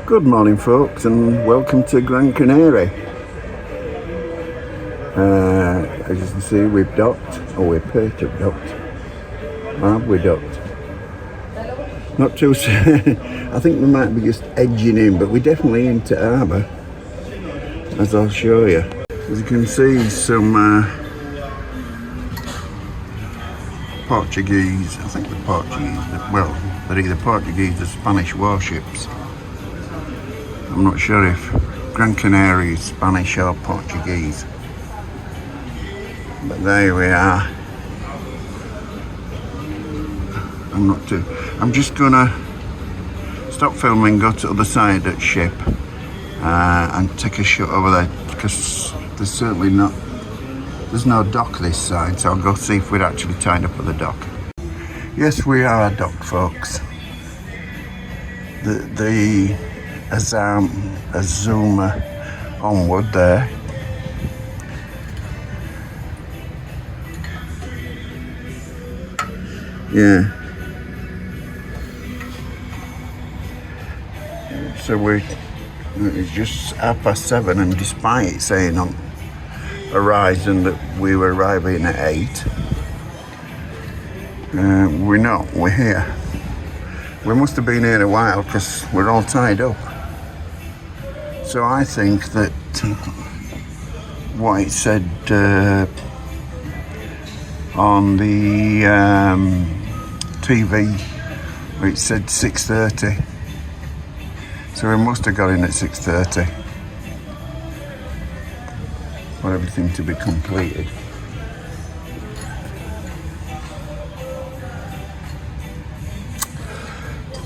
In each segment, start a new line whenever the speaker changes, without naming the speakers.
Good morning, folks, and welcome to Gran Canaria. As you can see, we've docked, or we're appeared to have docked. Or have we docked? Not too soon. I think we might be just edging in, but we're definitely into harbour, as I'll show you. As you can see, some Portuguese, I think they're Portuguese, well, they're either Portuguese or Spanish warships. I'm not sure if Gran Canaria is Spanish or Portuguese, but there we are. I'm just gonna stop filming, go to the other side of the ship and take a shot over there, because there's no dock this side, so I'll go see if we're actually tied up at the dock. Yes, we are docked, folks. The Azuma onward there. Yeah. So it's just 7:30, and despite it saying on horizon that we were arriving at 8, we're not. We're here. We must have been here a while because we're all tied up. So I think that what it said on the TV, it said 6:30. So we must have got in at 6:30 for everything to be completed.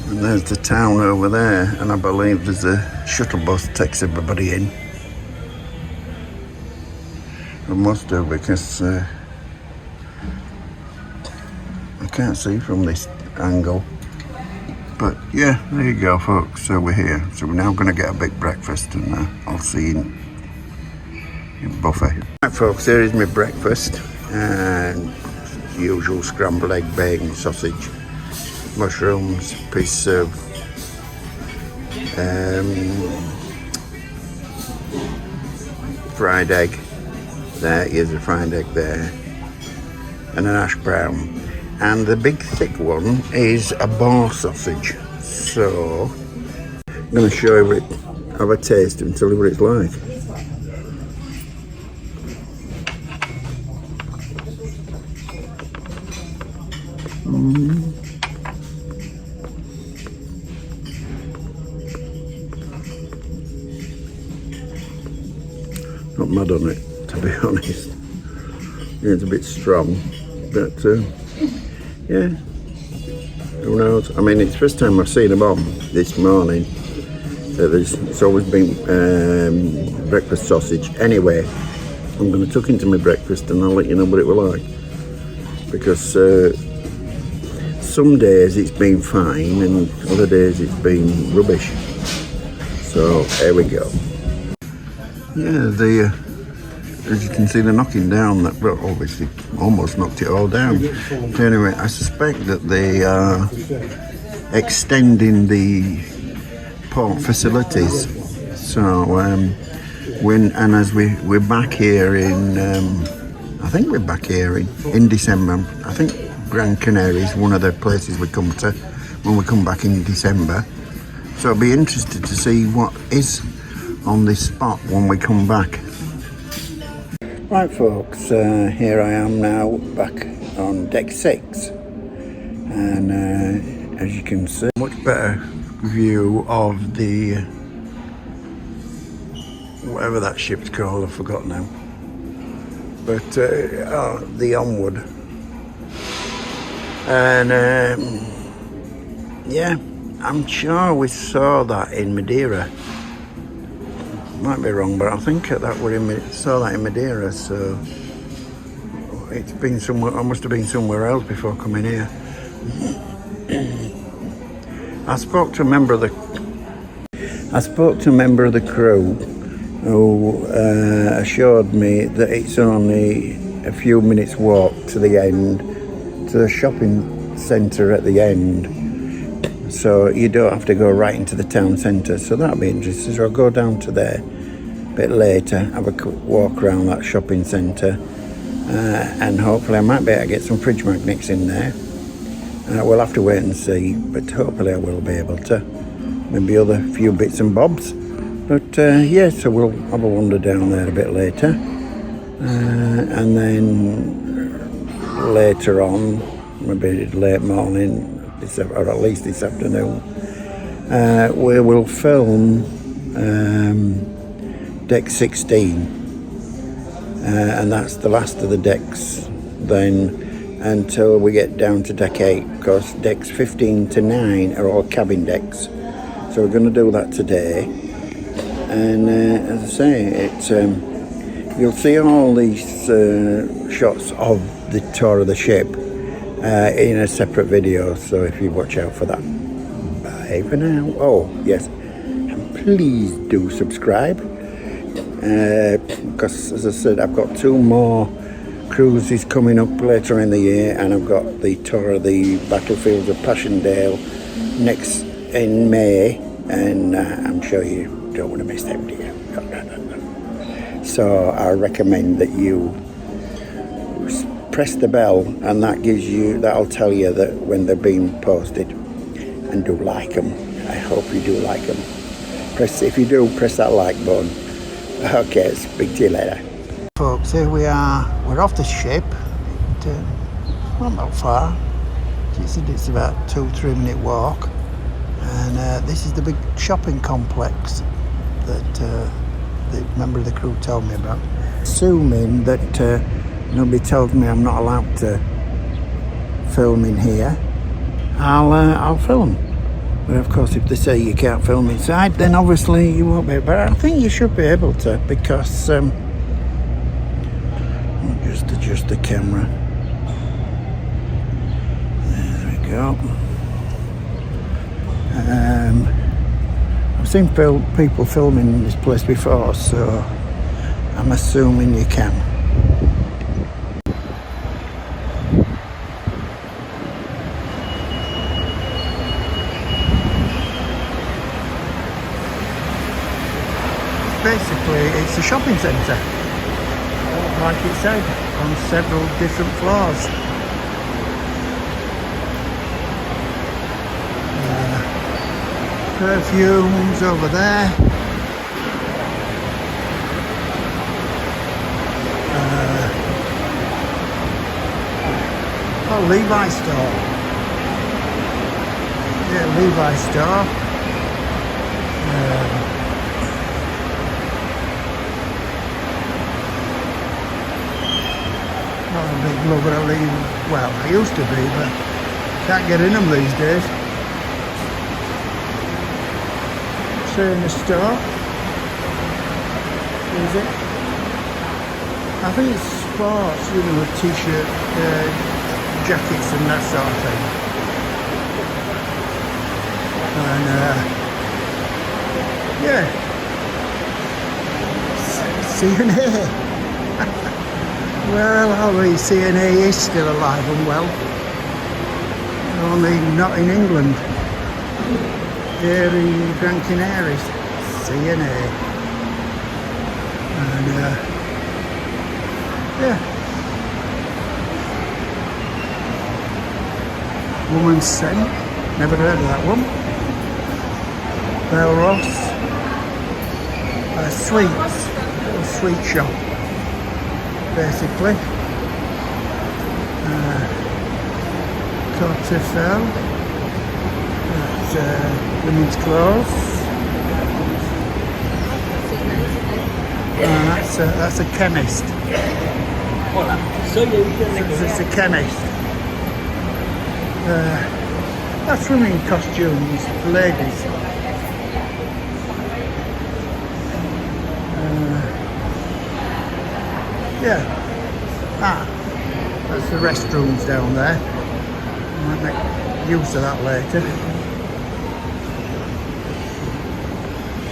And there's the town over there, and I believe there's a shuttle bus that takes everybody in. I must do, because I can't see from this angle. But yeah, there you go, folks. So we're here. So we're now going to get a big breakfast, and I'll see you in buffet. Right, folks, here is my breakfast. And usual scrambled egg, bacon, sausage, mushrooms, piece of fried egg. There is a fried egg there, and an hash brown. And the big thick one is a bar sausage. So I'm going to show you it, have a taste and tell you what it's like. Not mad on it, to be honest. Yeah, it's a bit strong, but yeah, who knows? I mean, it's the first time I've seen them on this morning. It's always been breakfast sausage. Anyway, I'm going to tuck into my breakfast and I'll let you know what it will like. Because some days it's been fine and other days it's been rubbish. So, here we go. Yeah, as you can see, they're knocking down that, well, obviously almost knocked it all down. So anyway, I suspect that they are extending the port facilities. So as we're back here in, I think we're back here in December. I think Gran Canaria is one of the places we come to when we come back in December. So I'll be interested to see what is on this spot when we come back. Right, folks, here I am now back on deck 6, and as you can see, much better view of the whatever that ship's called, I forgot now, but the Onward. And yeah, I'm sure we saw that in Madeira. Might be wrong, but I think that saw that in Madeira. So it's been somewhere. I must have been somewhere else before coming here. I spoke to a member of the crew who assured me that it's only a few minutes walk to the end, to the shopping centre at the end. so you don't have to go right into the town centre, so that'll be interesting. So I'll go down to there a bit later, have a quick walk around that shopping centre, and hopefully I might be able to get some fridge magnets in there. We'll have to wait and see, but hopefully I will be able to. Maybe other few bits and bobs, but yeah, so we'll have a wander down there a bit later, and then later on, maybe late morning, or at least this afternoon, we will film deck 16, and that's the last of the decks then until we get down to deck 8, because decks 15 to 9 are all cabin decks. So we're going to do that today, and as I say, it's you'll see all these shots of the tour of the ship in a separate video, so if you watch out for that. Bye for now. Oh yes, and please do subscribe, because as I said, I've got 2 more cruises coming up later in the year, and I've got the tour of the battlefields of Passchendaele next in May, and I'm sure you don't want to miss them, do you? No. So I recommend that you press the bell, and that'll tell you that when they're being posted, and do like them. I hope you do like them. If you do, press that like button. Okay, speak to you later. Folks, here we are. We're off the ship. Not that far. It's about 2-3 minute walk, and this is the big shopping complex that the member of the crew told me about. Assuming that nobody tells me I'm not allowed to film in here, I'll film. But of course, if they say you can't film inside, then obviously you won't be. But I think you should be able to, because I'll just adjust the camera. There we go. I've seen people filming this place before, so I'm assuming you can. Basically, it's a shopping centre, like it said, on several different floors. Perfumes over there. Oh, Levi's store. Yeah, Levi's store. Not a big lover of Levi's. Well, I used to be, but can't get in them these days. In the store. Is it? I think it's sports, t-shirt, jackets and that sort of thing. And yeah, CNA. Well, obviously CNA is still alive and well, only not in England. Here in Gran Canaria, CNA, and yeah, Woman's Scent, never heard of that one. Bell Ross, sweets, a sweet shop, basically. Côte d'Ivoire. Women's clothes. That's a chemist. It's a chemist. That's swimming costumes for ladies. Yeah. That's the restrooms down there. Might make use of that later.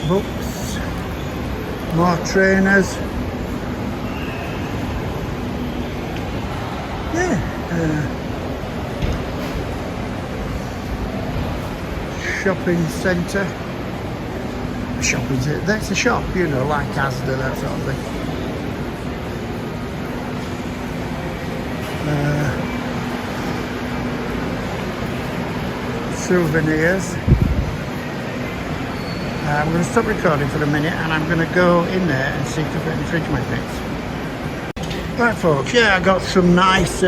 Books, more trainers. Yeah. shopping centre. That's a shop, you know, like Asda, that sort of thing. Souvenirs. I'm going to stop recording for a minute and I'm going to go in there and see if I've got any fridge magnets. Right folks, yeah, I got some nice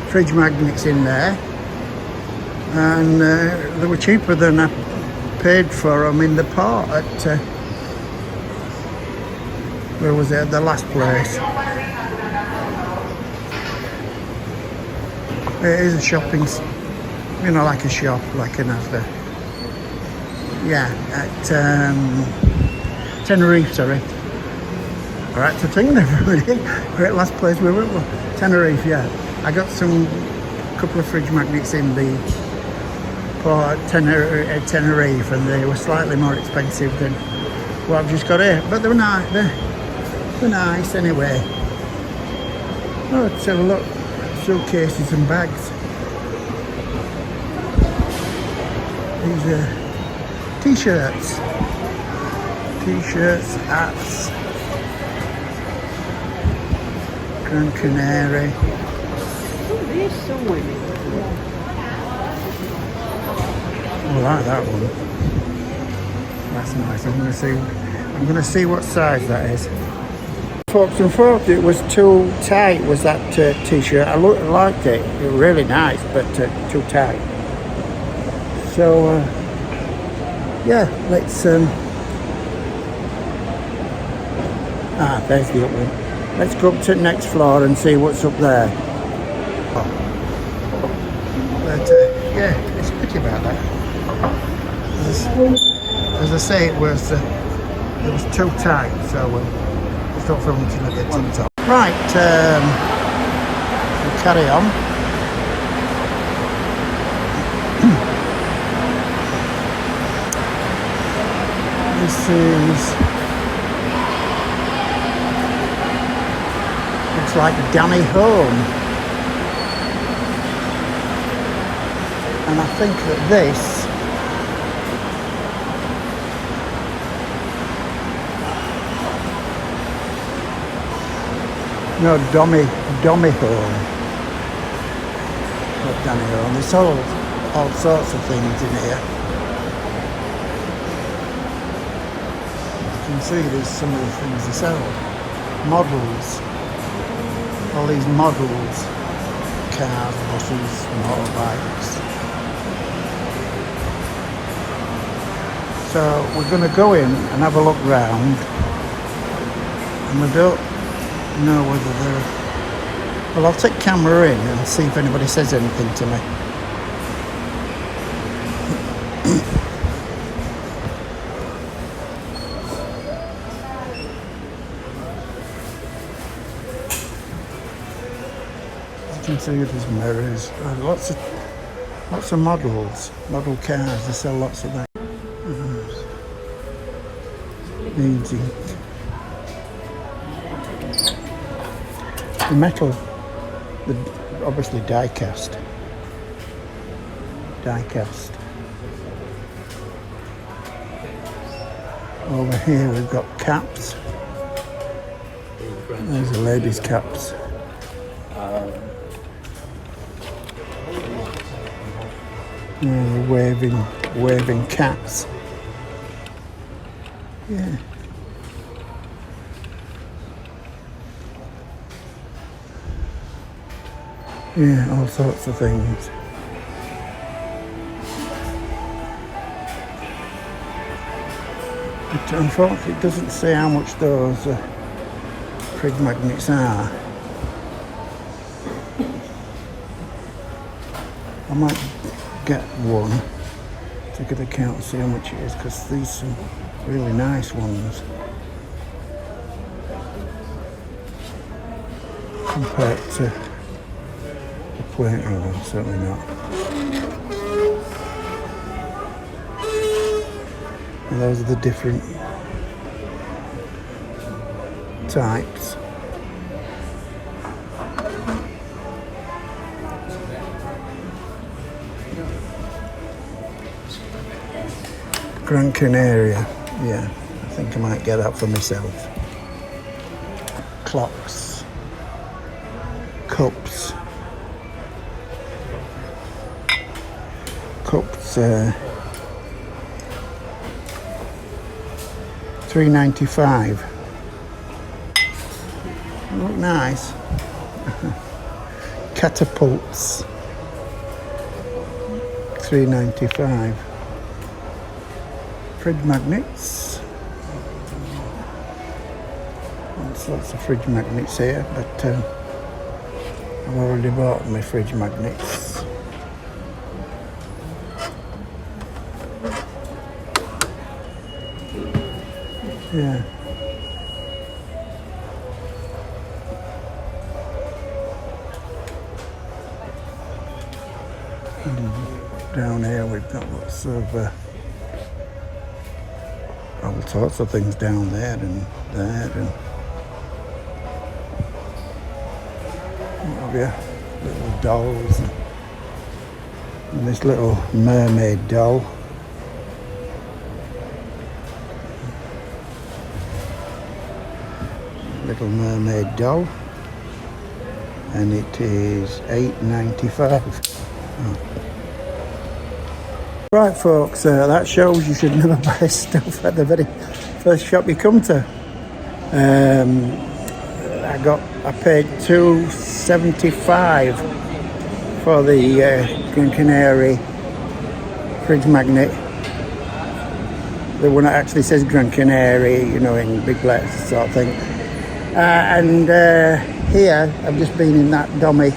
fridge magnets in there, and they were cheaper than I paid for them in the port at, where was it, the last place. It is a shopping, you know, like a shop, like an Asda. Yeah, at Tenerife, sorry. Alright, to think everybody. We're at last place we went. Tenerife, yeah. I got a couple of fridge magnets in the port at Tenerife, and they were slightly more expensive than what I've just got here. But they were nice. They're nice anyway. Oh, let's have a look. Suitcases and bags. These are t-shirts, hats, Gran Canary.
Oh, there's some women.
I like that one. That's nice. I'm going to see what size that is. Folks, and thought it was too tight. Was that t-shirt? I liked it. It was really nice, but too tight. So. Yeah, let's there's the up one. Let's go up to the next floor and see what's up there. But yeah, it's pity about that. As I say, it was too tight, so we'll stop filming until I get to the top. Right, we'll carry on. This is, looks like Danny Home, and I think that this Dommy Home, not Danny Home. There's all sorts of things in here. You can see there's some of the things they sell. Models. All these models. Cars, buses, motorbikes. So we're going to go in and have a look round. And we don't know whether they're... Well, I'll take camera in and see if anybody says anything to me. You can see there's mirrors, lots of model cars. They sell lots of that. Needs ink. The metal, obviously die cast. Over here we've got caps. There's the ladies' caps. Waving caps. Yeah. Yeah, all sorts of things. But unfortunately it doesn't say how much those fridge magnets are. I might get one to get a count and see how much it is, because these are some really nice ones compared to the plate. Oh, certainly not. And those are the different types. Gran Canaria. Yeah, I think I might get that for myself. Clocks. Cups. Cups. $3.95. Look nice. Catapults. $3.95. Fridge magnets. There's lots of fridge magnets here, but I've already bought my fridge magnets. Yeah. Down here we've got lots of all sorts of things down there and there and what have you, little dolls and this little mermaid doll. Little mermaid doll, and it is $8.95. Oh. Right folks, that shows you should never buy stuff at the very first shop you come to. I paid $2.75 for the Gran Canary fridge magnet. The one that actually says Gran Canary, you know, in big letters sort of thing. Here I've just been in that dummy,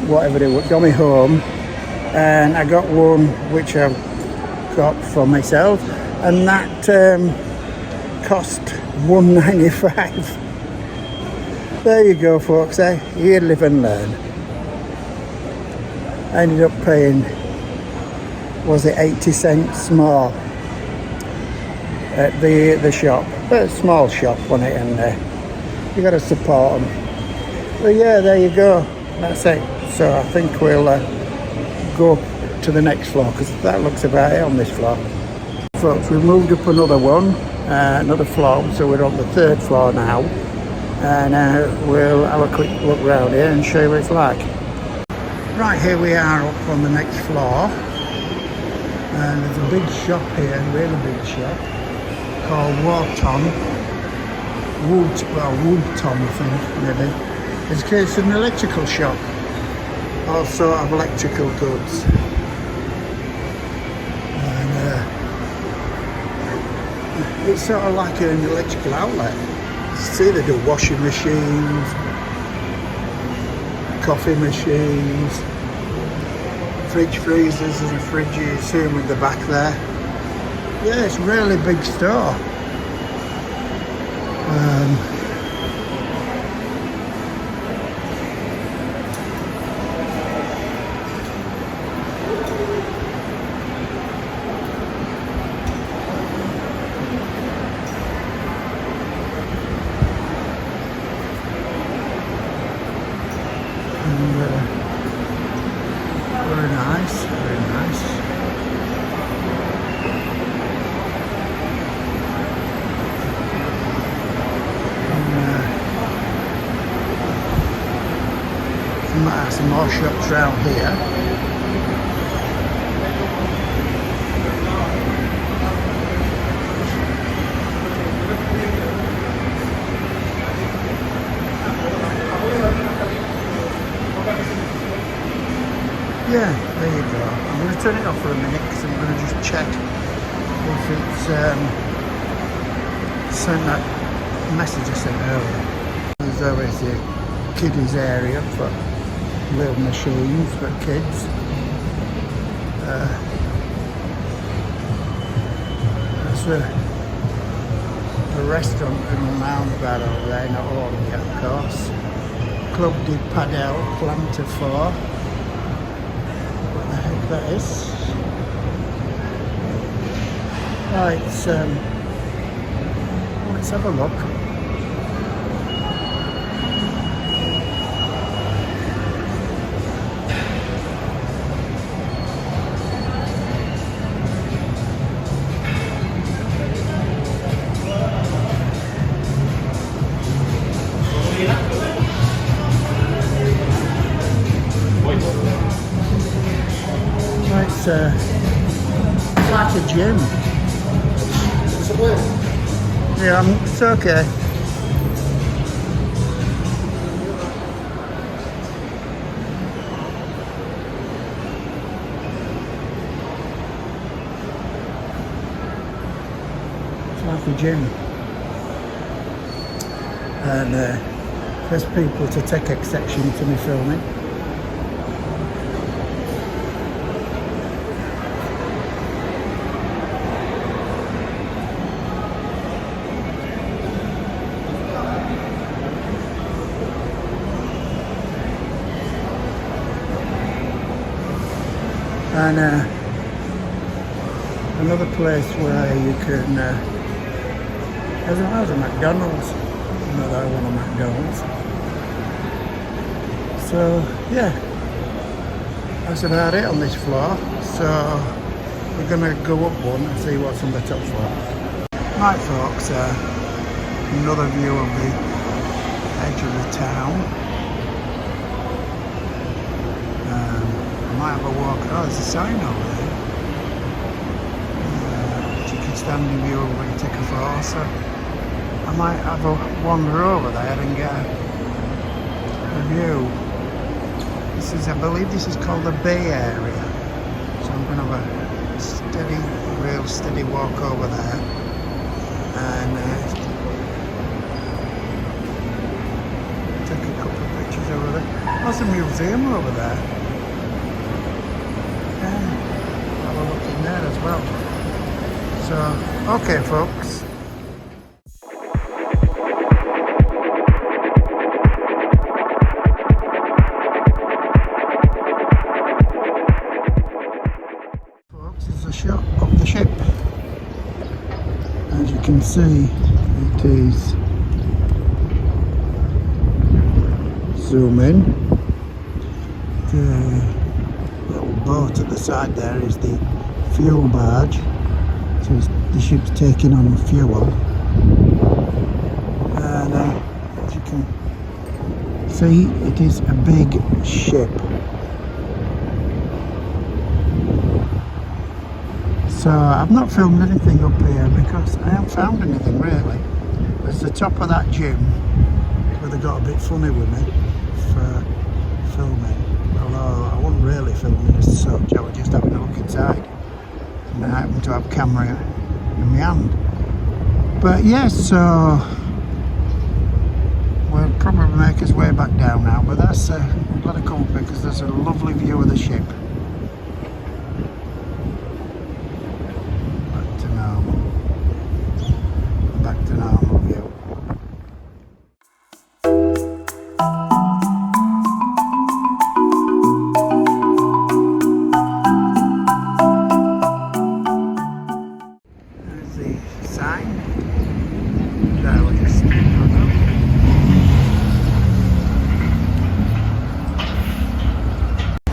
whatever it was, dummy home, and I got one which I've got for myself, and that cost $1.95. There you go folks, you live and learn. I ended up paying, was it 80 cents more at the shop, but a small shop on it, and you got to support them. But yeah, there you go, that's it. So I think we'll go to the next floor, because that looks about it on this floor. Folks, we've moved up another one, another floor, so we're on the 3rd floor now, and we'll have a quick look around here and show you what it's like. Right, here we are up on the next floor, and there's a big shop here, a really big shop, called Wharton. Woodton, I think, maybe. It's an electrical shop, all sort of electrical goods. And it's sort of like an electrical outlet. See, they do washing machines, coffee machines, fridge freezers and fridges, see them at the back there. Yeah, it's a really big store. Very nice, very nice. Some more shops around here. Yeah, there you go. I'm going to turn it off for a minute because I'm going to just check if it's sent that message I sent earlier. There's always the kiddies area for little machines for kids. There's a restaurant in the roundabout over there, not all of it, of course. Club de Padel, Planta 4. What the heck that is? Right, let's have a look. It's like a gym. Yeah, it's okay. It's like a gym. And first people to take exception to me filming. And another place where you can, there's a McDonald's, another one of McDonald's. So yeah, that's about it on this floor. So we're gonna go up one and see what's on the top floor. Right folks, another view of the edge of the town. I might have a walk. Oh, there's a sign over there. You can stand in view when you take a photo. So I might have a wander over there and get a view. This is, I believe, this is called the Bay Area. So I'm going to have a steady, real steady walk over there, and take a couple of pictures over there. There's a museum over there. Have a look in there as well. So, okay folks. Folks, this is a shot of the ship. As you can see, it is, zoom in. The little boat at the side there is the fuel barge, so the ship's taking on fuel, and as you can see, it is a big ship. So I've not filmed anything up here because I haven't found anything really. It's the top of that gym where they got a bit funny with me for filming. Although I wasn't really filming as such, I was just having a look inside, and I happened to have a camera in my hand. But yes, so we'll probably make our way back down now, but that's we've got to come up because there's a lovely view of the ship. Back to normal view.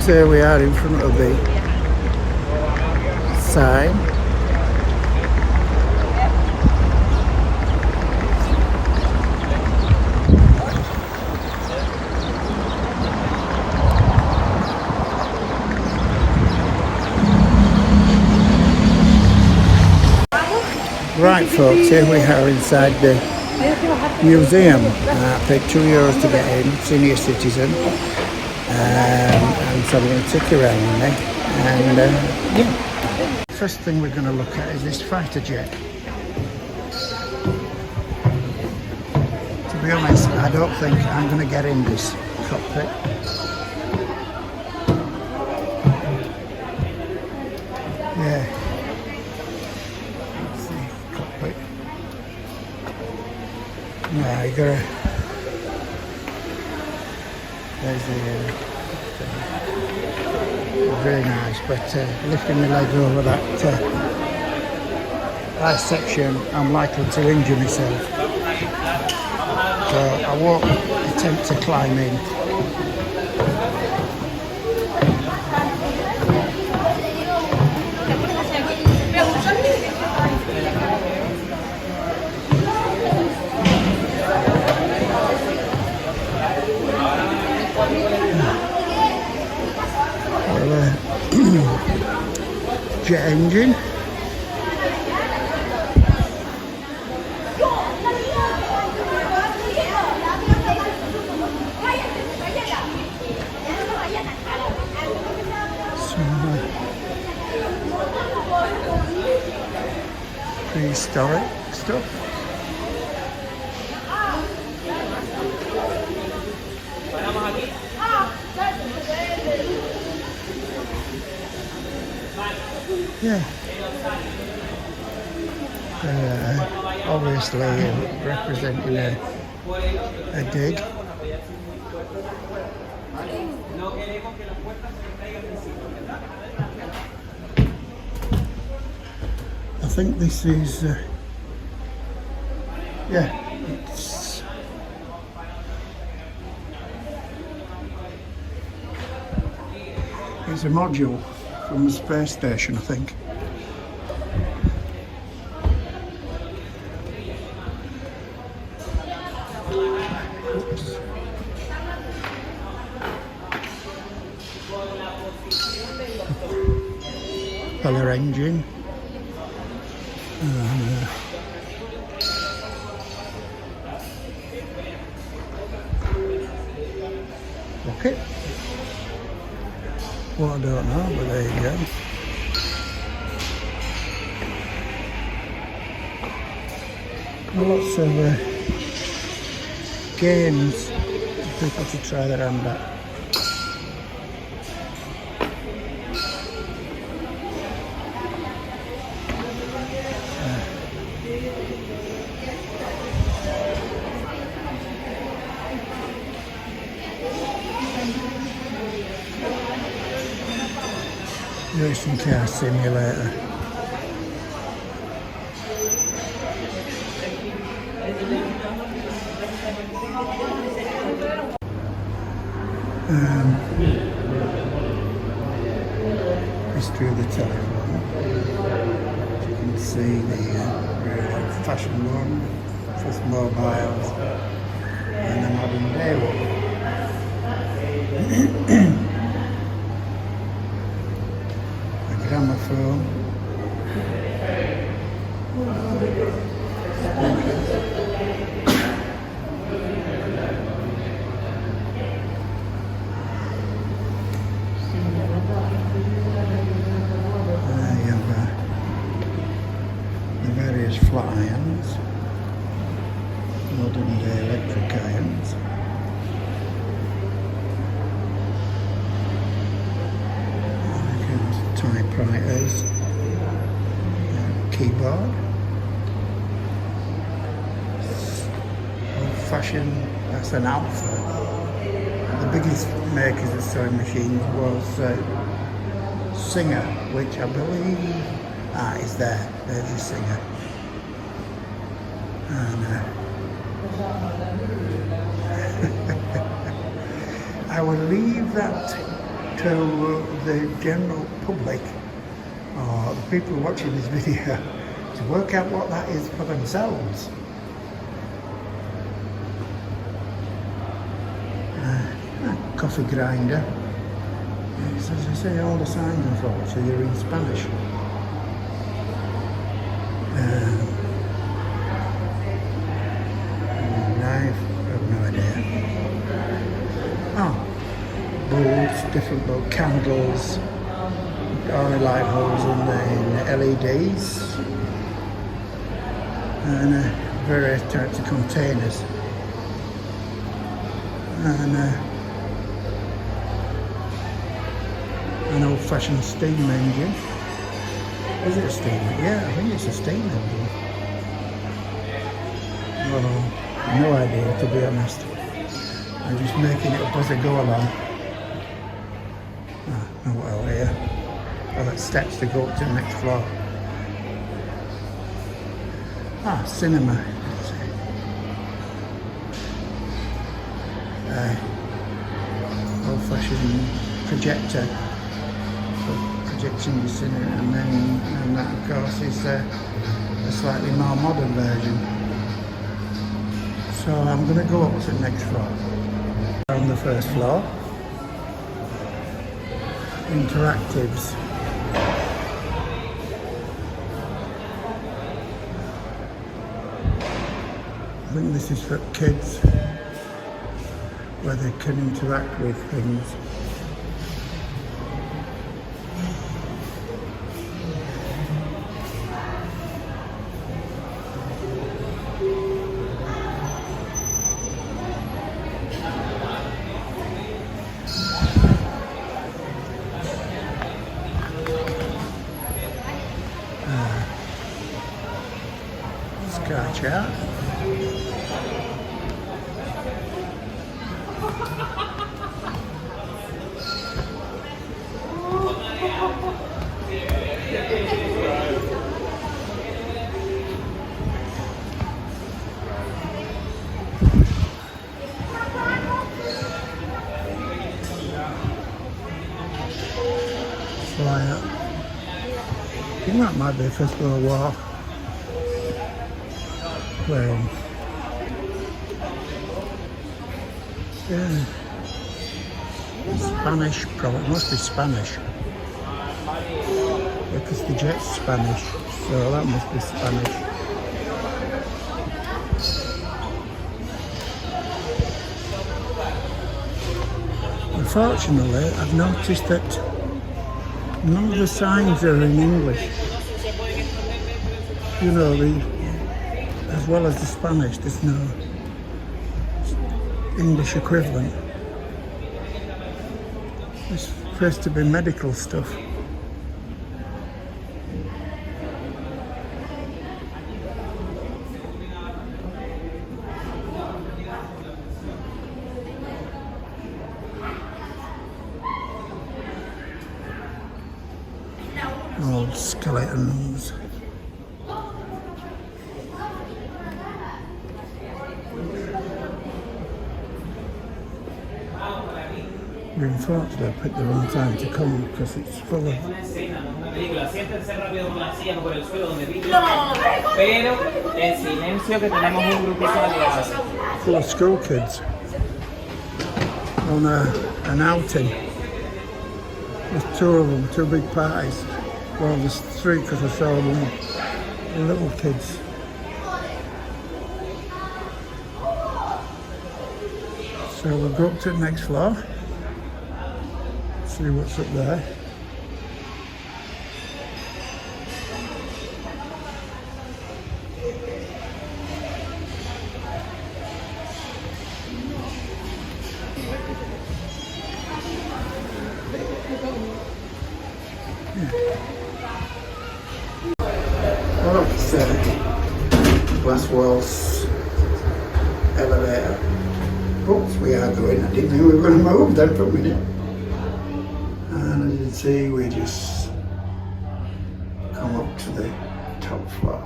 Here we are in front of the sign. Right folks, here we are inside the museum. Paid €2 to get in, senior citizen. And so I'm going to take you around with me, and yeah. First thing we're going to look at is this fighter jet. To be honest, I don't think I'm going to get in this cockpit. Yeah. Let's see, cockpit. Yeah, you gotta. There's the very nice, but lifting my leg over that high section, I'm likely to injure myself. So I won't attempt to climb in. jet engine. Prehistoric stuff. Yeah. Obviously representing a dig. I think this is, yeah, it's a module from the space station, I think. Oops. Propeller engine. Rocket. Well, I don't know, but there you go. Lots of games for people to try their hand at. Racing car simulator. History of the telephone. As you can see, the very old-fashioned one, first mobiles, and the modern day one. Gramophone. You have the various flat irons, modern day electric irons. Typewriters, keyboard, old-fashioned, that's an Alpha. The biggest makers of sewing machines was Singer, which I believe is there. There's your Singer. And I will leave that to the general public or the people watching this video to work out what that is for themselves. Coffee grinder. Yes, as I say, all the signs unfortunately are in Spanish. Knife, I have no idea. Oh. Bulbs, different bulb candles, oil light holes in the LEDs, and various types of containers, and an old-fashioned steam engine. Is it a steam engine? Yeah, I think it's a steam engine. Well, no idea, to be honest. I'm just making it up as I go along. Oh, well, here. Oh, that's steps to go up to the next floor. Cinema. Old-fashioned projector for projecting the cinema, and that, of course, is a slightly more modern version. So I'm going to go up to the next floor. On the first floor. Interactives. I think this is for kids, where they can interact with things. Sky chart. Fly up. I think that might be a First World War plane. Yeah. Spanish, probably. Must be Spanish. Because the jet's Spanish, so that must be Spanish. Unfortunately, I've noticed that none of the signs are in English. You know, as well as the Spanish, there's no English equivalent. It's supposed to be medical stuff. Old skeletons. We unfortunately picked the wrong time to come because it's full of full of school kids on an outing. There's two of them, two big parties. Well, there's three because I saw them little kids. So we'll go up to the next floor, see what's up there. Well, it's glass walls elevator. Oops, we are going. I didn't know we were going to move then for a minute. And as you can see, we just come up to the top floor.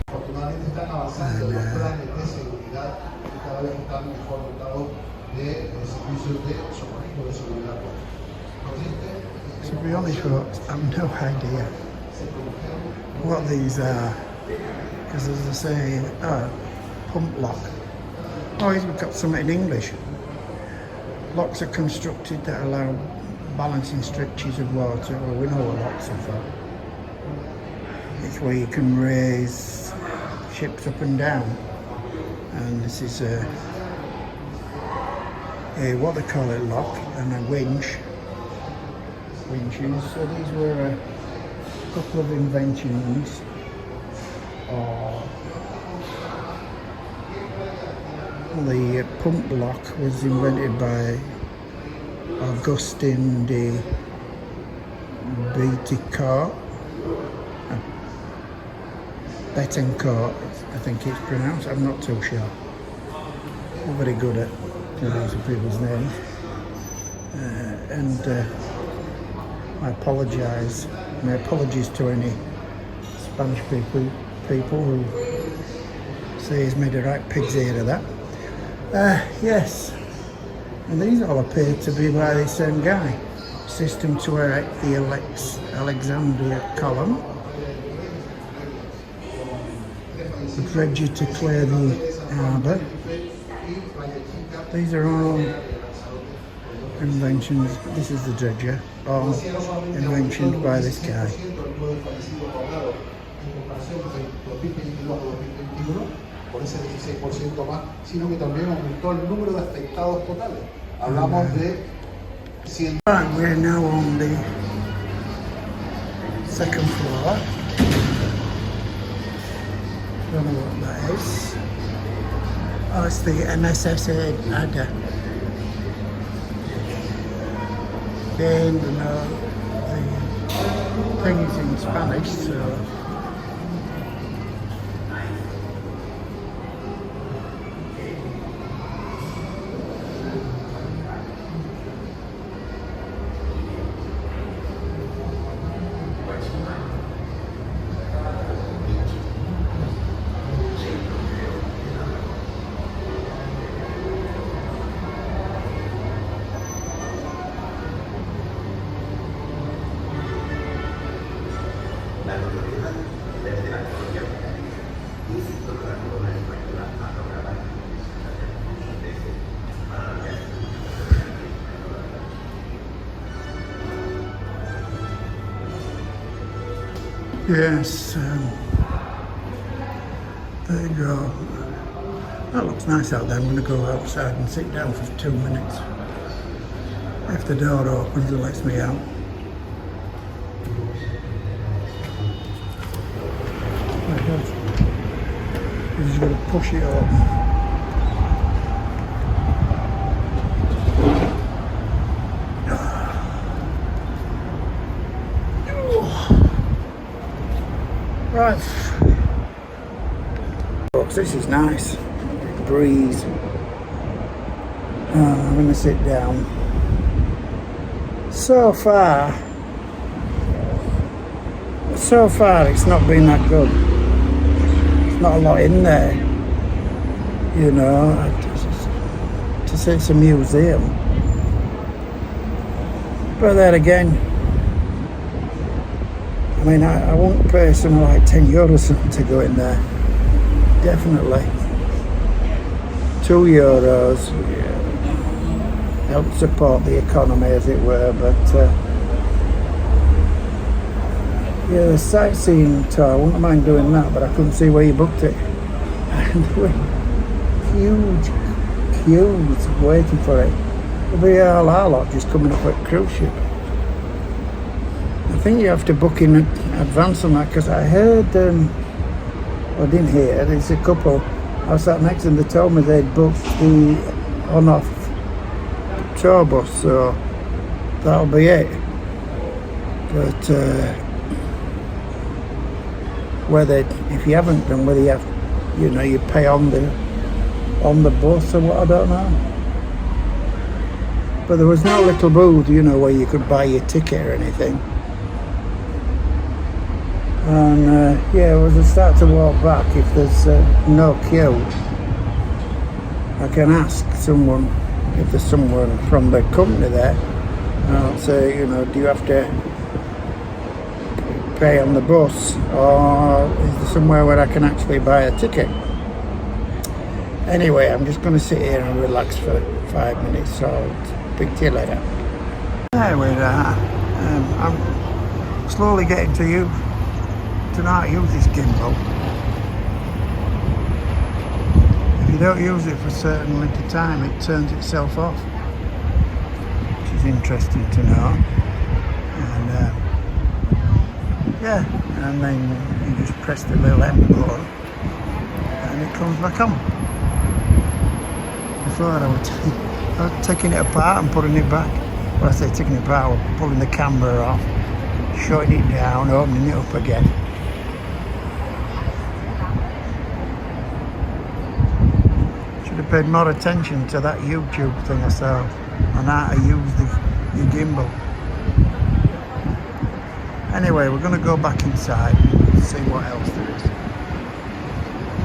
Afortunadamente están avanzando los planes de seguridad y cada vez están mejor dotados de servicios de socorrismo de seguridad.
To be honest, folks, I've no idea what these are. Because as I say, pump lock. Oh, we've got something in English. Locks are constructed that allow balancing stretches of water. Well, we know what locks are for. It's where you can raise ships up and down. And this is a what they call it, lock, and a winch. Winches. So these were a couple of inventions. The pump lock was invented by Augustin de Betancourt, I think it's pronounced. I'm not too sure. I'm very good at pronouncing people's names. I apologise. My apologies to any Spanish people who say he's made a right pig's ear of that. Yes, and these all appear to be by the same guy. System to erect the Alexandria column. The dredger to clear the harbour. These are all inventions. This is the dredger, all inventions by this guy.
en comparación de 2022 a 2021, por ese 16% más, sino que también aumentó el número de afectados totales. Hablamos de 100.
Right, we're now on the second floor. Don't know what that is. Oh, it's the MSSA ADA. Again, you know, the thing is in Spanish, so. Yes, there you go. That looks nice out there. I'm going to go outside and sit down for 2 minutes. If the door opens and lets me out. You're just going to push it open. Right, folks, this is nice. Breeze. I'm going to sit down. So far, it's not been that good. There's not a lot in there, you know. To say it's a museum, but then again, I mean, I won't pay something like €10 to go in there. Definitely. €2, yeah. Help support the economy, as it were, but yeah, the sightseeing tour, I wouldn't mind doing that, but I couldn't see where you booked it. And there were huge queues waiting for it. There'll be all our lot just coming up at cruise ship. I think you have to book in advance on that, because I heard, I didn't hear, there's a couple, I sat next to them, they told me they'd booked the on-off tour bus, so that'll be it. But whether, if you haven't done, whether you have, you know, you pay on the bus or what, I don't know. But there was no little booth, you know, where you could buy your ticket or anything. And yeah, as I start to walk back, if there's no queue, I can ask someone, if there's someone from the company there, and I'll say, you know, do you have to pay on the bus, or is there somewhere where I can actually buy a ticket? Anyway, I'm just going to sit here and relax for 5 minutes, so I'll speak to you later. There we are. I'm slowly getting to you. Tonight, use this gimbal. If you don't use it for a certain length of time, it turns itself off, which is interesting to know. And yeah, and then you just press the little end button and it comes back on. Before I was taking it apart and putting it back. Well, I say taking it apart, I was pulling the camera off, shutting it down, opening it up again. Should have paid more attention to that YouTube thing I saw on how to use the gimbal. Anyway, we're going to go back inside and see what else there is.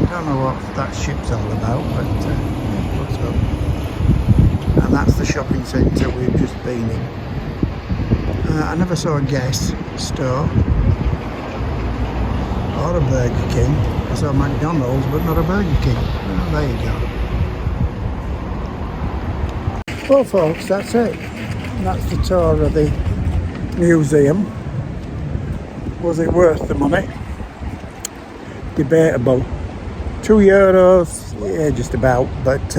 Don't know what that ship's all about, but it looks good. And that's the shopping centre we've just been in. I never saw a Guess store or a Burger King. I saw McDonald's, but not a Burger King. Oh, there you go. Well, folks, that's it. That's the tour of the museum. Was it worth the money?
debatable. €2, yeah, just about, but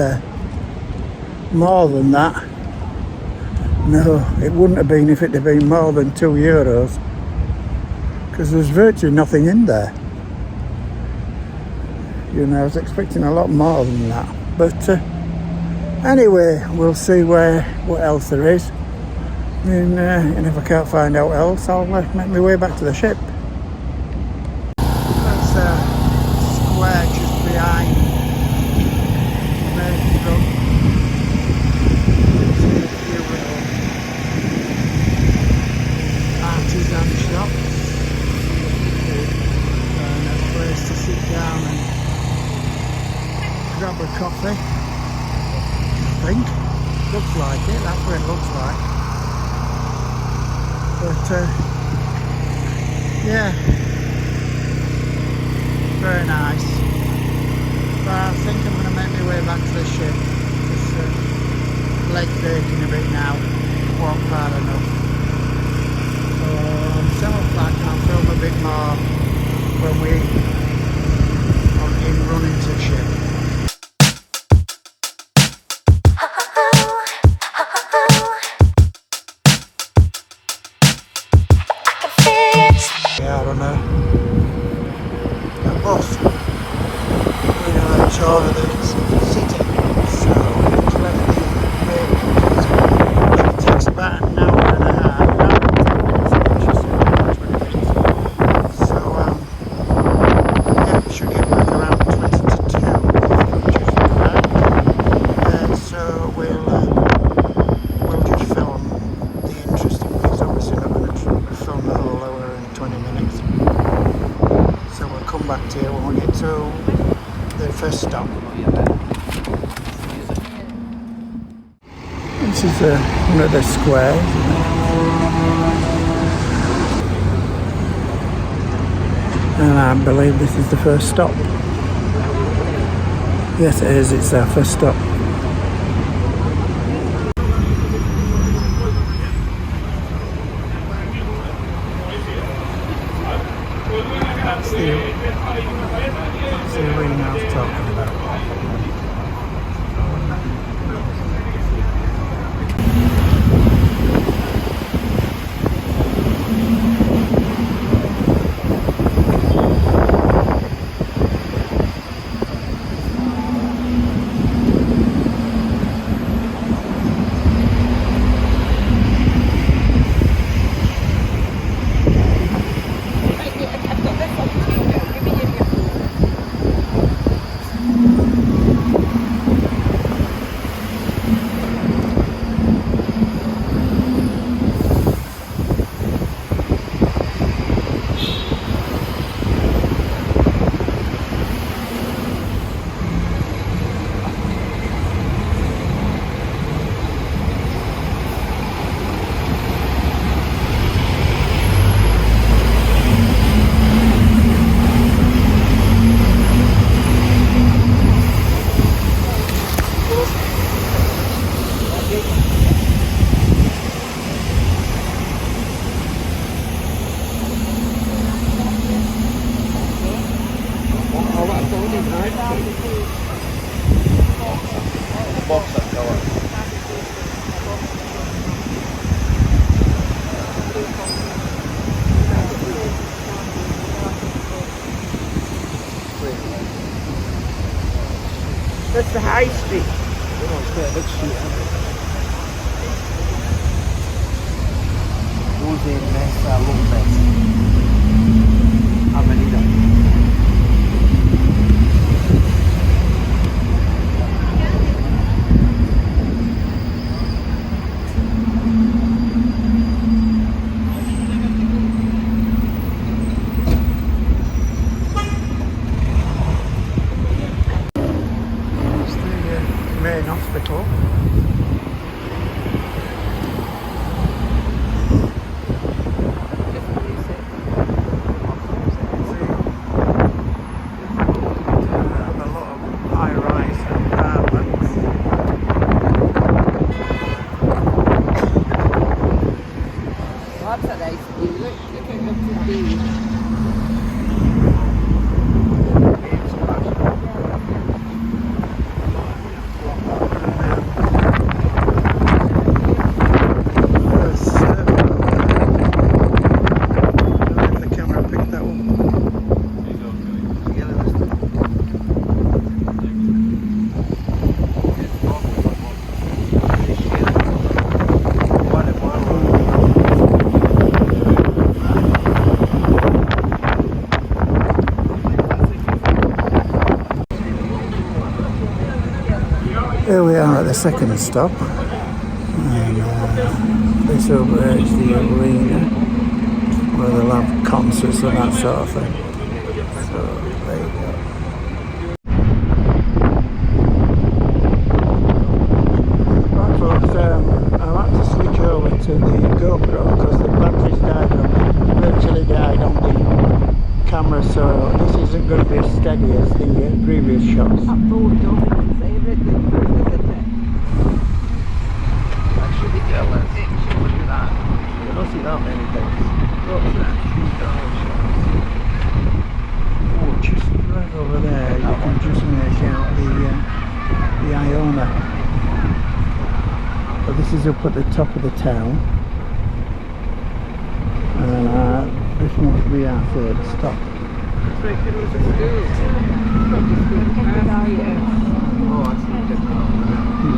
more than that, no, it wouldn't have been if it had been more than €2, because there's virtually nothing in there. You know, I was expecting a lot more than that, but anyway, we'll see what else there is, and if I can't find out else, I'll make my way back to the ship. That's a square just behind the main front. See a few little artisan shops and a place to sit down and grab a coffee. I think. Looks like it, that's what it looks like. But yeah, very nice. But I think I'm going to make my way back to the ship. Just leg's aching a bit now. Walked far enough. So on 7 o'clock I'll film a bit more when we are in running to the ship. Yeah, I don't know. That bus, you know, it's over the city, so it's left the main entrance. It takes about an hour and a half, an hour and 10 minutes, so yeah, we should get back around 20 to 2, which is right. So we'll just film the interesting bits. Obviously not going to film the whole hour and 20 minutes. So we'll come back to you when we get to the first stop. This is one of the squares, isn't it? And I believe this is the first stop. Yes, it is. It's our first stop. That's the arena I was talking about.
That's the high street.
Use Messa Lopez Avenida.
It's the main hospital. Here we are at the second stop, and this over there is the arena where they'll have concerts and that sort of thing. So there you go. Right folks, I've had to switch over to the GoPro because the battery's died on me, virtually died on the camera, so this isn't going to be as steady as the previous shots. You don't see that many things. Oh, just right over there, you can just make out the Iona. But this is up at the top of the town. And this must be our third stop.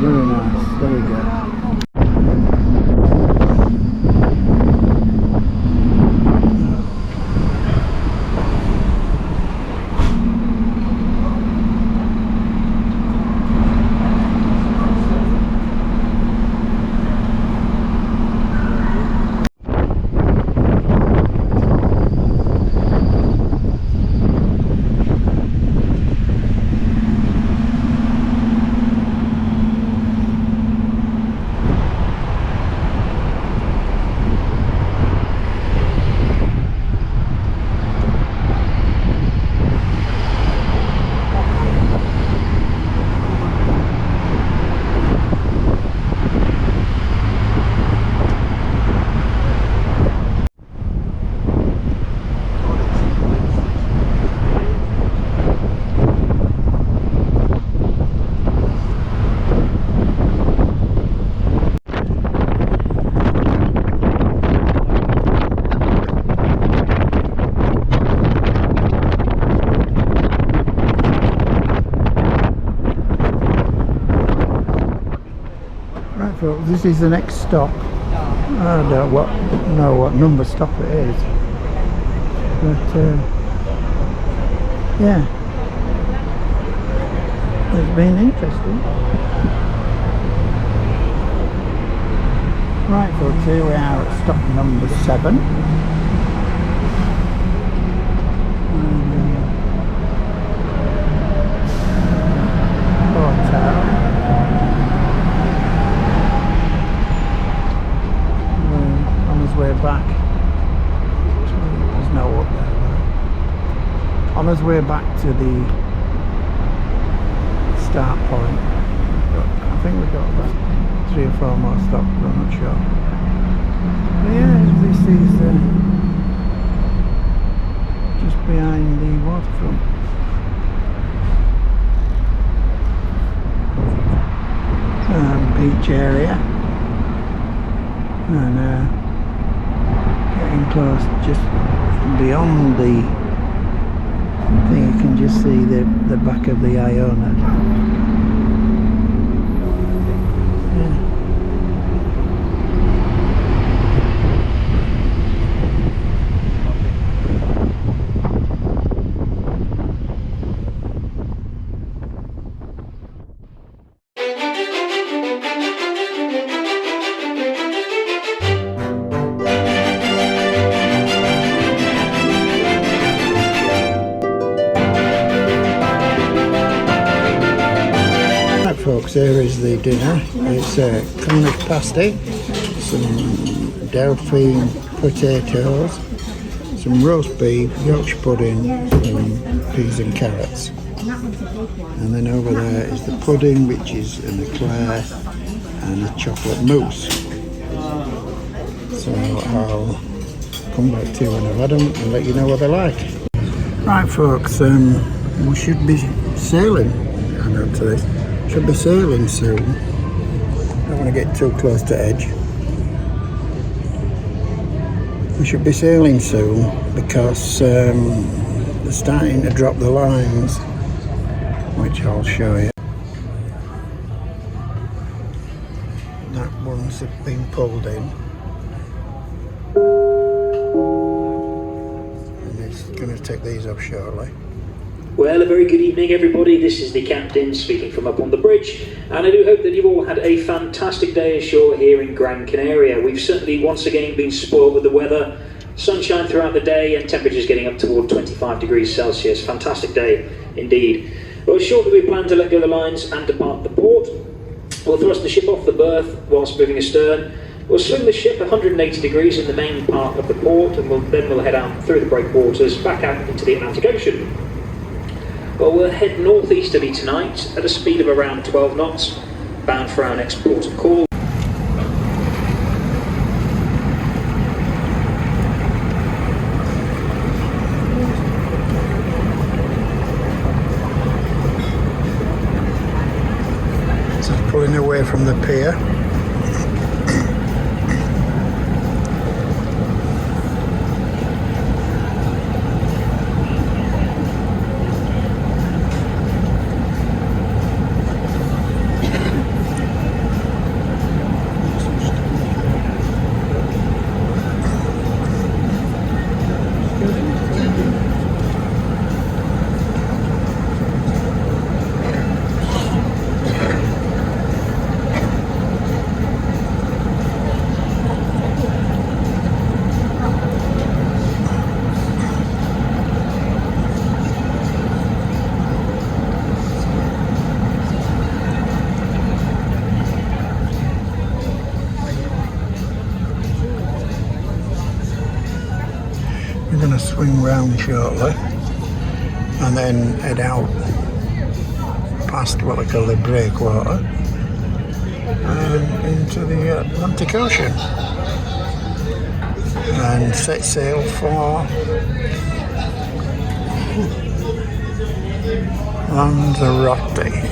Very nice, there you go. Folks, this is the next stop. I don't know what number stop it is, but yeah, it's been interesting. Right folks, here we are at stop number 7. Hotel. Way back. There's no up there. On his way back to the start point. I think we've got about 3 or 4 more stops, but I'm not sure. But yeah, this is just behind the waterfront. Beach area. And getting close, just beyond the thing, you can just see the back of the Iona. Yeah. Folks, there is the dinner. It's cornish pasty, some Delphine potatoes, some roast beef, Yorkshire pudding, and peas and carrots. And then over there is the pudding, which is an eclair and a chocolate mousse. So I'll come back to you when I've had them and let you know what they're like. Right folks, we should be sailing. Hang on to this. Should be sailing soon. Don't want to get too close to edge. We should be sailing soon because they're starting to drop the lines, which I'll show you. That one's been pulled in. And it's going to take these off shortly.
Well, a very good evening, everybody. This is the captain speaking from up on the bridge, and I do hope that you've all had a fantastic day ashore here in Gran Canaria. We've certainly once again been spoiled with the weather. Sunshine throughout the day and temperatures getting up toward 25 degrees Celsius. Fantastic day indeed. Well, shortly we plan to let go the lines and depart the port. We'll thrust the ship off the berth whilst moving astern. We'll swing the ship 180 degrees in the main part of the port, and then we'll head out through the breakwaters back out into the Atlantic Ocean. Well, we'll head northeasterly tonight at a speed of around 12 knots, bound for our next port of call.
So pulling away from the pier. We're going to swing round shortly and then head out past what I call the breakwater and into the Atlantic Ocean and set sail for Lanzarote.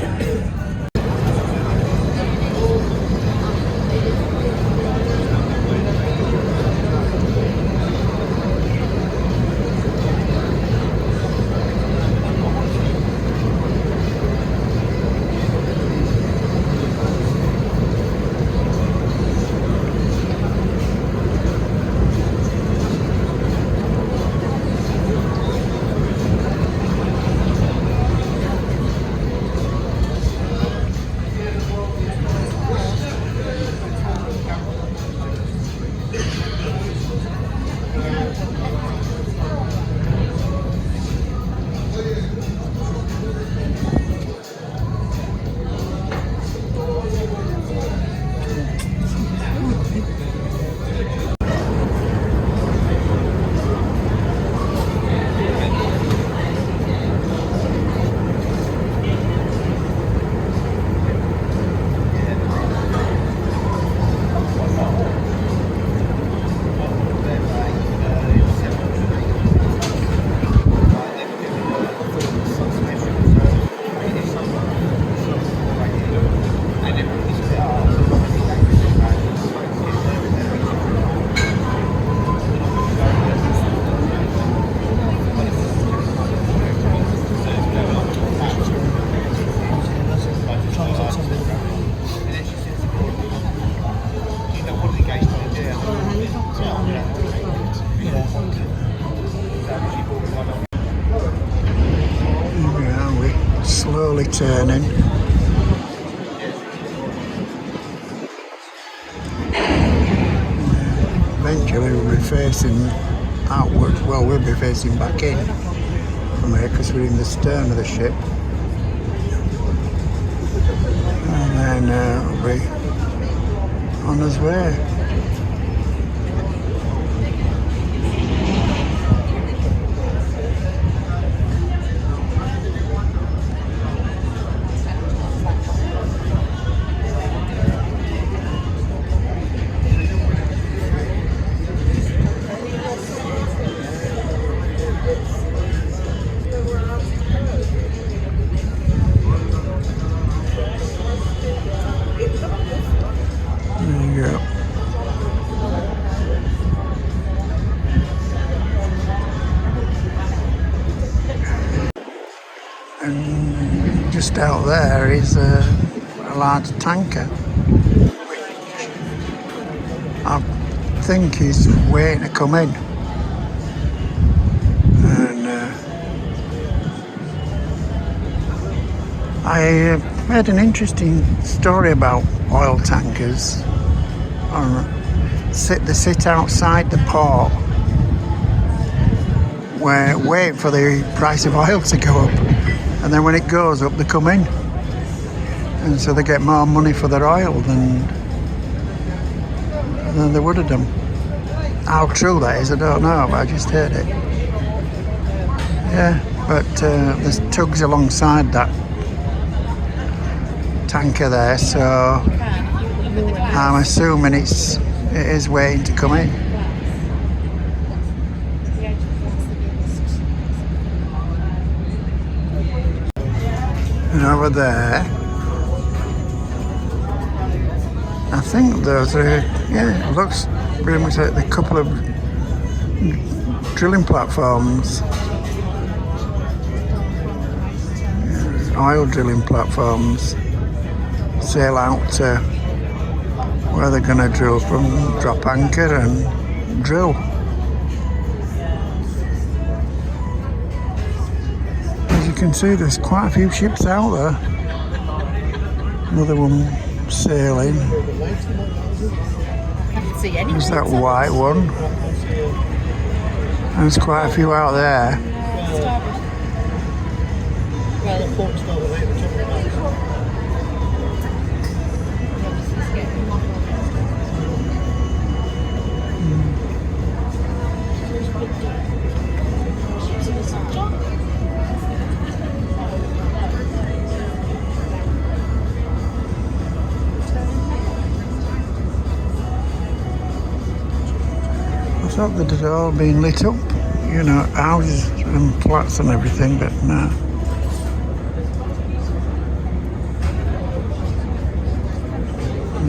Slowly turning. Eventually we'll be facing outward. Well, we'll be facing back in from here because we're in the stern of the ship. And then we'll be on his way. And just out there is a large tanker, which I think is waiting to come in. And I heard an interesting story about oil tankers. They sit outside the port, where wait for the price of oil to go up, and then when it goes up, they come in, and so they get more money for their oil than they would have done. How true that is, I don't know, but I just heard it. Yeah, but there's tugs alongside that tanker there, so I'm assuming it is waiting to come in. And over there, I think those are, yeah, it looks pretty much like a couple of drilling platforms. Oil drilling platforms sail out to where they're going to drill from, drop anchor and drill. As you can see, there's quite a few ships out there. Another one sailing. There's that white one. And there's quite a few out there. I thought that had all been lit up, you know, houses and flats and everything, but no.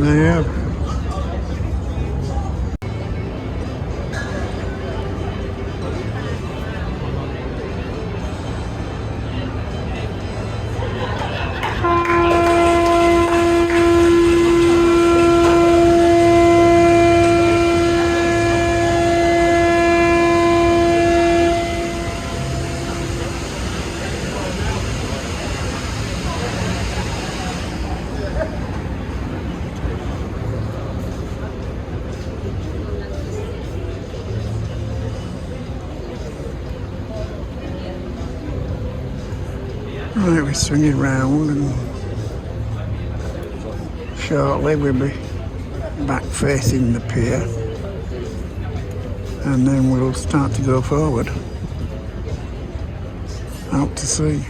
There you have. Right, we're swinging round and shortly we'll be back facing the pier, and then we'll start to go forward out to sea.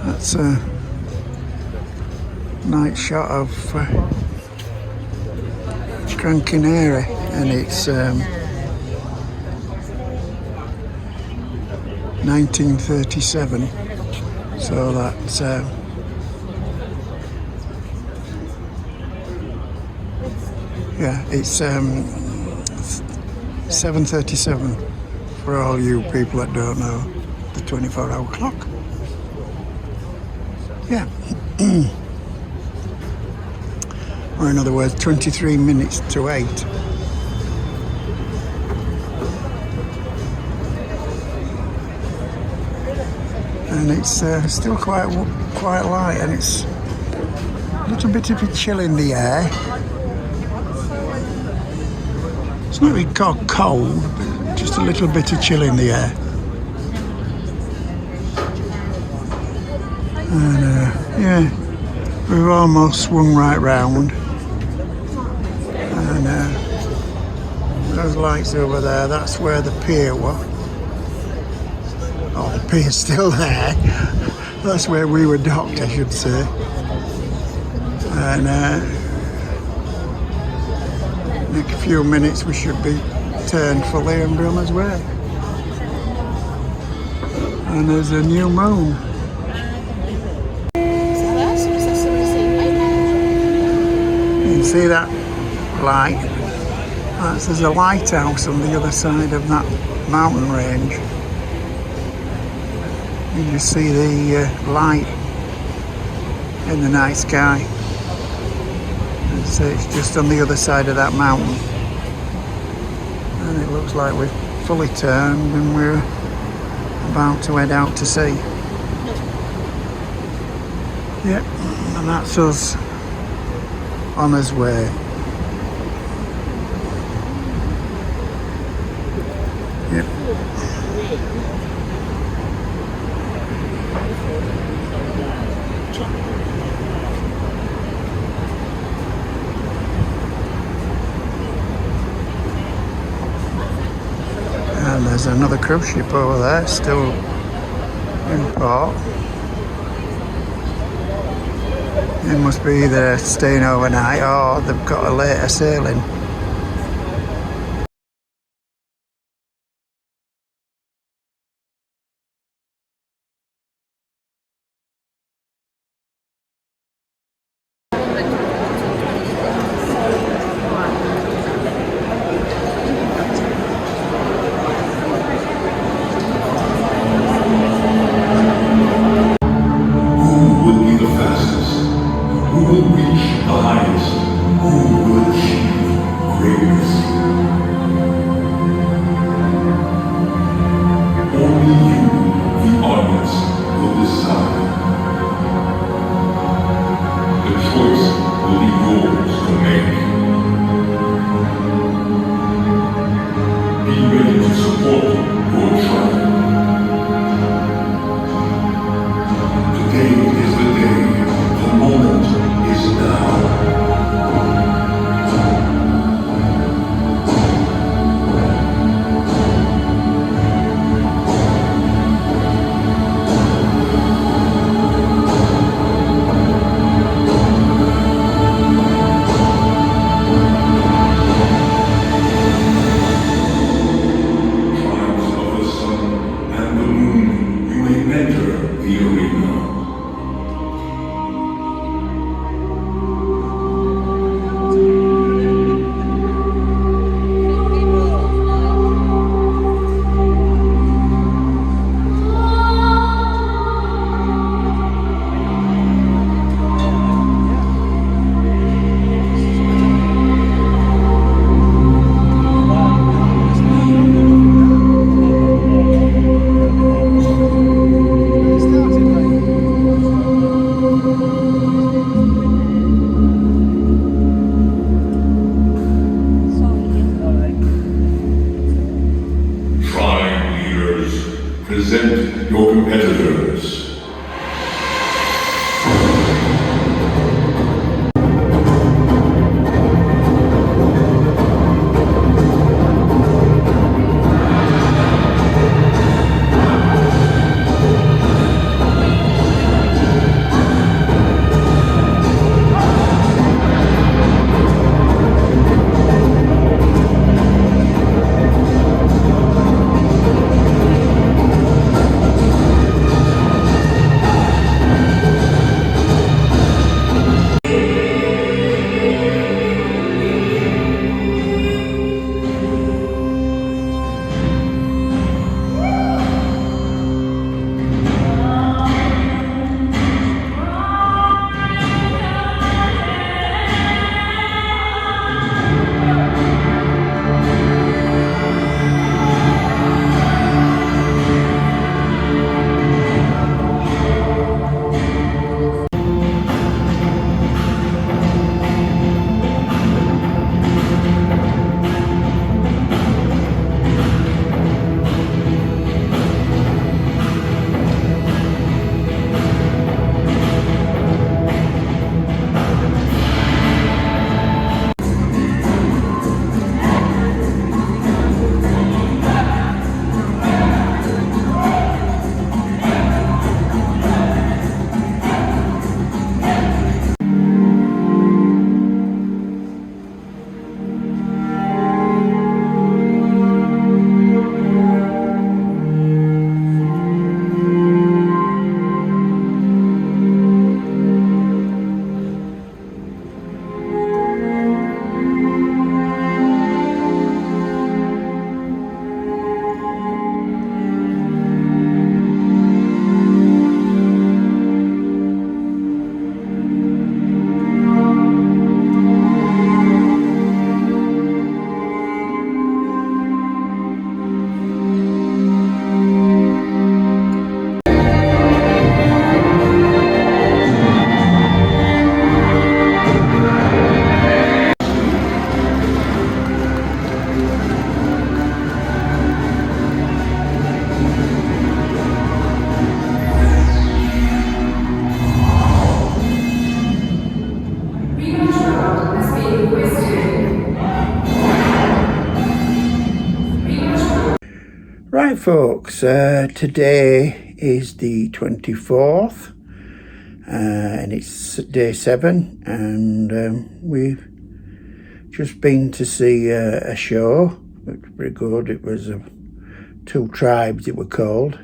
That's a night shot of Gran Canaria, and it's 1937, so that's yeah, it's 7:37 for all you people that don't know the 24-hour clock. Yeah. Or in other words, 23 minutes to 8. And it's still quite light, and it's a little bit of a chill in the air. It's not really cold, but just a little bit of chill in the air. And yeah, we've almost swung right round. And those lights over there, that's where the pier was. Oh, the pier's still there. That's where we were docked, I should say. And in a few minutes we should be turned fully and be on his way. And there's a new moon. You can see that light. There's a lighthouse on the other side of that mountain range. You just see the light in the night sky. It's just on the other side of that mountain. And it looks like we've fully turned and we're
about to head out to sea. Yep, and that's us on his way. Yep. And there's another cruise ship over there, still in port. It must be either staying overnight or they've got a later sailing.
Present your competitors.
folks, today is the 24th and it's day 7, and we've just been to see a show. It was pretty good. It was Two Tribes, it were called.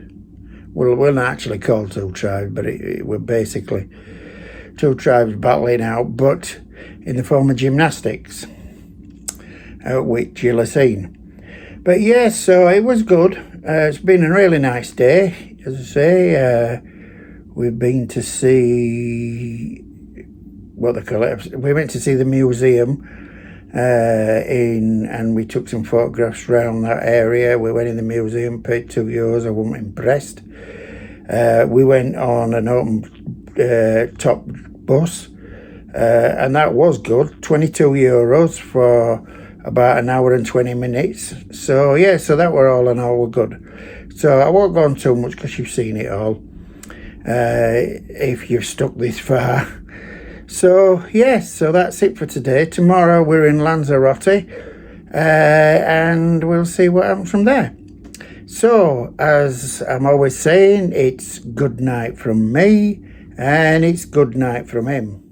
Well, it wasn't actually called Two Tribes, but it were basically two tribes battling out, but in the form of gymnastics, which you'll have seen. But yes, so it was good. It's been a really nice day, as I say. We've been to see what they call it. We went to see the museum, and we took some photographs around that area. We went in the museum, paid €2. I wasn't impressed. We went on an open top bus, and that was good. €22 for about an hour and 20 minutes. So yeah, so that were all in all were good. So I won't go on too much because you've seen it all, if you've stuck this far. So yes, so that's it for today. Tomorrow we're in Lanzarote, and we'll see what happens from there. So as I'm always saying, it's good night from me and it's good night from him.